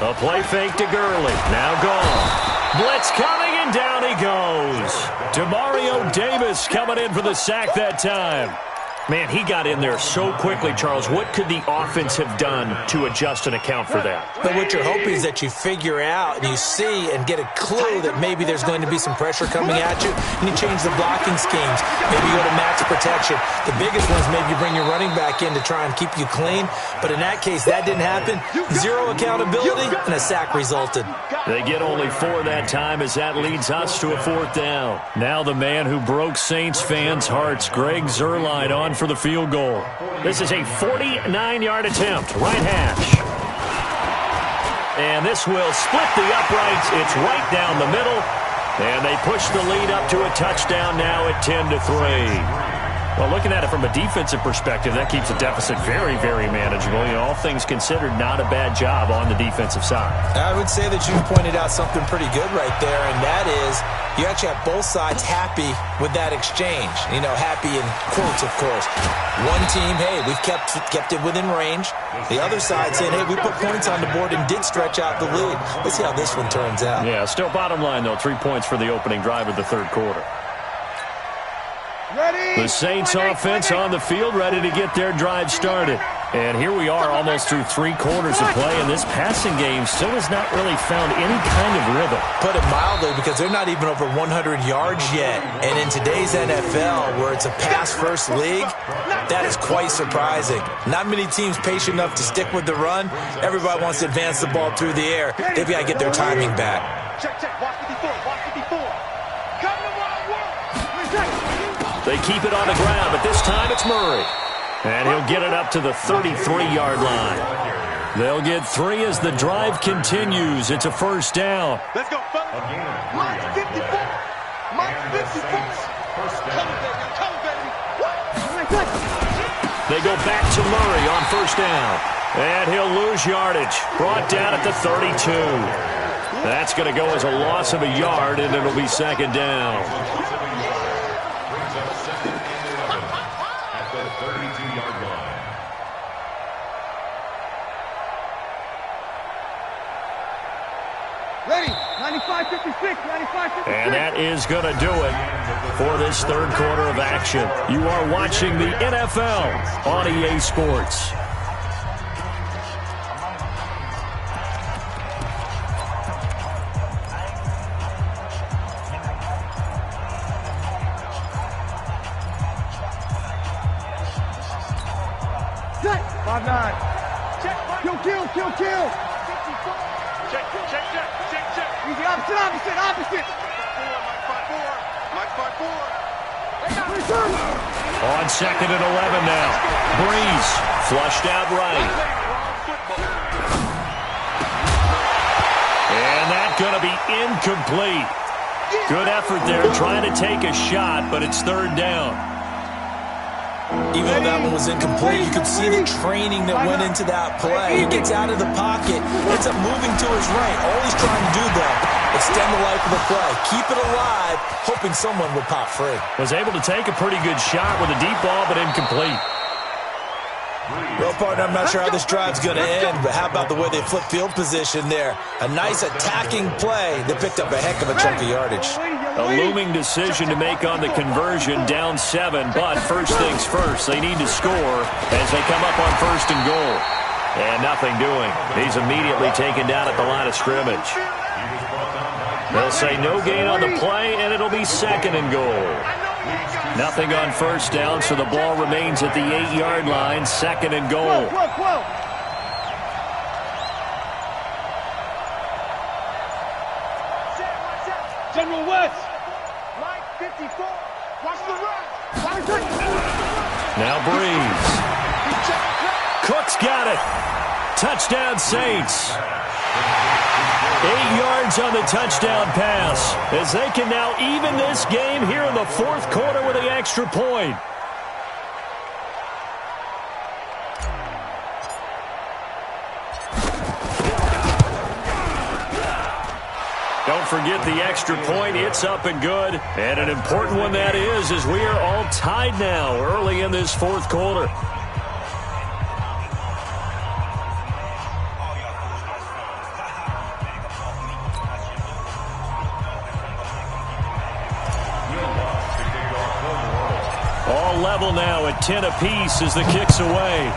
A play fake to Gurley. Now gone. Blitz coming, and down he goes. Demario Davis coming in for the sack that time. Man, he got in there so quickly, Charles. What could the offense have done to adjust and account for that? But what you're hoping is that you figure out and you see and get a clue that maybe there's going to be some pressure coming at you, and you change the blocking schemes. Maybe you go to max protection. The biggest ones, maybe you bring your running back in to try and keep you clean. But in that case, that didn't happen. Zero accountability, and a sack resulted. They get only 4 that time as that leads us to a 4th down. Now the man who broke Saints fans' hearts, Greg Zuerlein, on for the field goal. This is a 49-yard attempt, right hash. And this will split the uprights. It's right down the middle. And they push the lead up to a touchdown now at 10-3. Well, looking at it from a defensive perspective, that keeps the deficit very, very manageable. You know, all things considered, not a bad job on the defensive side. I would say that you pointed out something pretty good right there, and that is you actually have both sides happy with that exchange. You know, happy in quotes, of course. One team, hey, we've kept it within range. The other side saying, hey, we put points on the board and did stretch out the lead. Let's see how this one turns out. Yeah, still bottom line, though, 3 points for the opening drive of the third quarter. The Saints offense on the field, ready to get their drive started. And here we are almost through 3 quarters of play, and this passing game still has not really found any kind of rhythm. Put it mildly, because they're not even over 100 yards yet. And in today's NFL, where it's a pass-first league, that is quite surprising. Not many teams patient enough to stick with the run. Everybody wants to advance the ball through the air. They've got to get their timing back. Check. Watch 54. Come to what I want. They keep it on the ground, but this time it's Murray. And he'll get it up to the 33-yard line. They'll get 3 as the drive continues. It's a first down. Let's go, fellas. Mike 54. Mike 54. Come, baby. They go back to Murray on first down. And he'll lose yardage. Brought down at the 32. That's going to go as a loss of a yard, and it'll be second down. At the 32-yard line. Ready. 95-56. 95-56. And that is going to do it for this third quarter of action. You are watching the NFL on EA Sports. Set. 5-9. Check. Kill. Check. Easy. Opposite. Mike 54. On second and 11 now. Breeze flushed out right. And that's going to be incomplete. Good effort there trying to take a shot, but it's third down. Even though that one was incomplete, you could see the training that went into that play. He gets out of the pocket, ends up moving to his right. All he's trying to do, though, extend the life of the play. Keep it alive, hoping someone would pop free. Was able to take a pretty good shot with a deep ball, but incomplete. Well, partner, I'm not sure how this drive's going to end, but how about the way they flip field position there? A nice attacking play that picked up a heck of a chunk of yardage. A looming decision to make on the conversion, down 7, but first things first, they need to score as they come up on first and goal. And nothing doing. He's immediately taken down at the line of scrimmage. They'll say no gain on the play, and it'll be second and goal. Nothing on first down, so the ball remains at the 8-yard line, second and goal. General West. Mike 54. Watch the run. Now Breeze. Cook's got it. Touchdown Saints. 8 yards on the touchdown pass as they can now even this game here in the fourth quarter with the extra point. Don't forget the extra point. It's up and good. And an important one that is, as we are all tied now early in this fourth quarter. All level now at 10 apiece as the kick's away.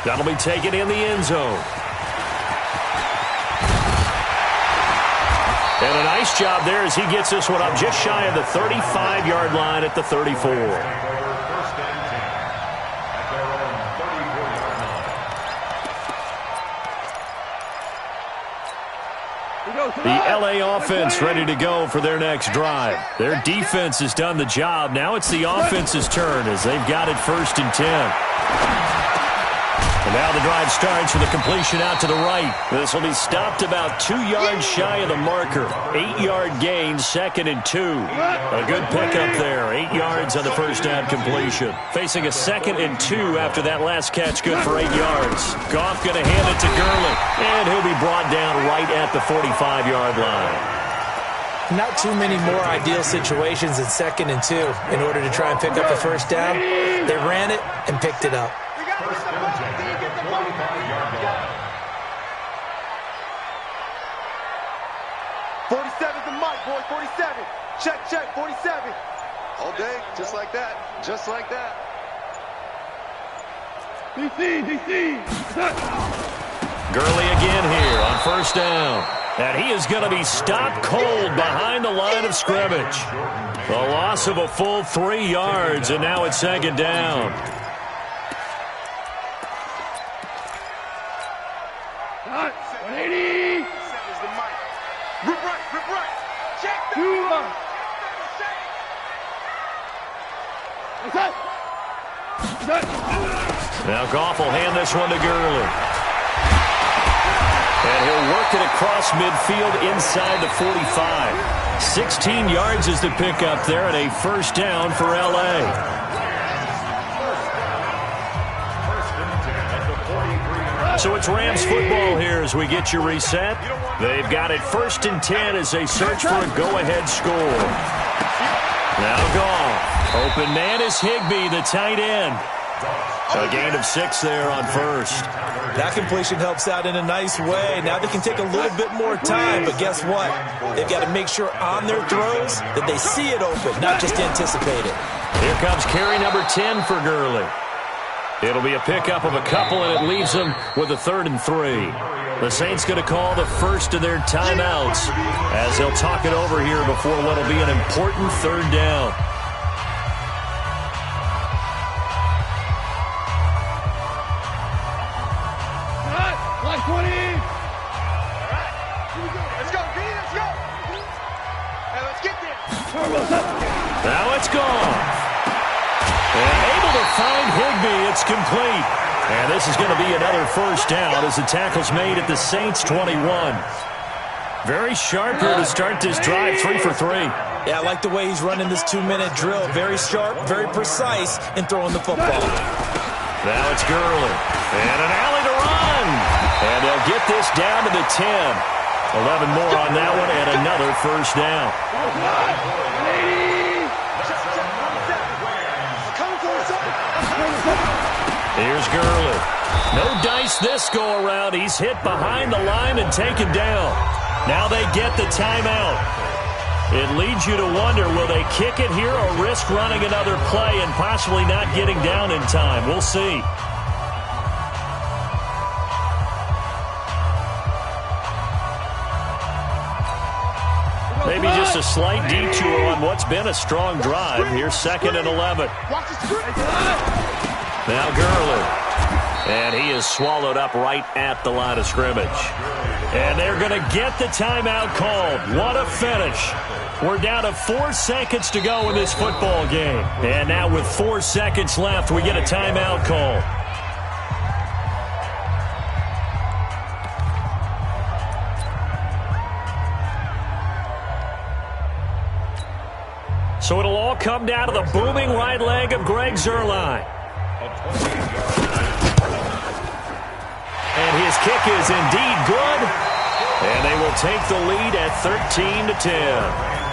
That'll be taken in the end zone. And a nice job there as he gets this one up just shy of the 35-yard line at the 34. The LA offense ready to go for their next drive. Their defense has done the job. Now it's the offense's turn as they've got it first and 10. And now the drive starts with a completion out to the right. This will be stopped about 2 yards shy of the marker. 8-yard gain, second and 2. A good pickup there. 8 yards on the first down completion. Facing a second and 2 after that last catch, good for 8 yards. Goff going to hand it to Gurley. And he'll be brought down right at the 45-yard line. Not too many more ideal situations in second and 2 in order to try and pick up a first down. They ran it and picked it up. First down, 45-yard line. 47's the mic, boys. 47. Check. 47. All day, just like that. Just like that. DC. Gurley again here on first down. And he is going to be stopped cold behind the line of scrimmage. The loss of a full 3 yards, and now it's second down. Rip right. Check that. Now Goff will hand this one to Gurley. And he'll work it across midfield inside the 45. 16 yards is the pickup there and a first down for L.A. So it's Rams football here as we get you reset. They've got it 1st and 10 as they search for a go-ahead score. Now Goff. Open man is Higbee, the tight end. A gain of 6 there on first. That completion helps out in a nice way. Now they can take a little bit more time, but guess what? They've got to make sure on their throws that they see it open, not just anticipate it. Here comes carry number 10 for Gurley. It'll be a pickup of a couple, and it leaves them with a 3rd and 3. The Saints going to call the first of their timeouts as they'll talk it over here before what will be an important 3rd down. Now it's gone. And able to find Higbee. It's complete. And this is going to be another first down as the tackle's made at the Saints' 21. Very sharp here to start this drive, 3 for 3. Yeah, I like the way he's running this 2-minute drill. Very sharp, very precise in throwing the football. Now it's Gurley. And an alley to run. And they'll get this down to the 10. 11 more on that one and another first down. Here's Gurley. No dice this go-around. He's hit behind the line and taken down. Now they get the timeout. It leads you to wonder, will they kick it here or risk running another play and possibly not getting down in time? We'll see. Maybe just a slight detour on what's been a strong drive. Here's 2nd and 11. Now Gurley. And he is swallowed up right at the line of scrimmage. And they're going to get the timeout called. What a finish. We're down to 4 seconds to go in this football game. And now with 4 seconds left, we get a timeout call. So it'll all come down to the booming right leg of Greg Zuerlein. And his kick is indeed good. And they will take the lead at 13-10.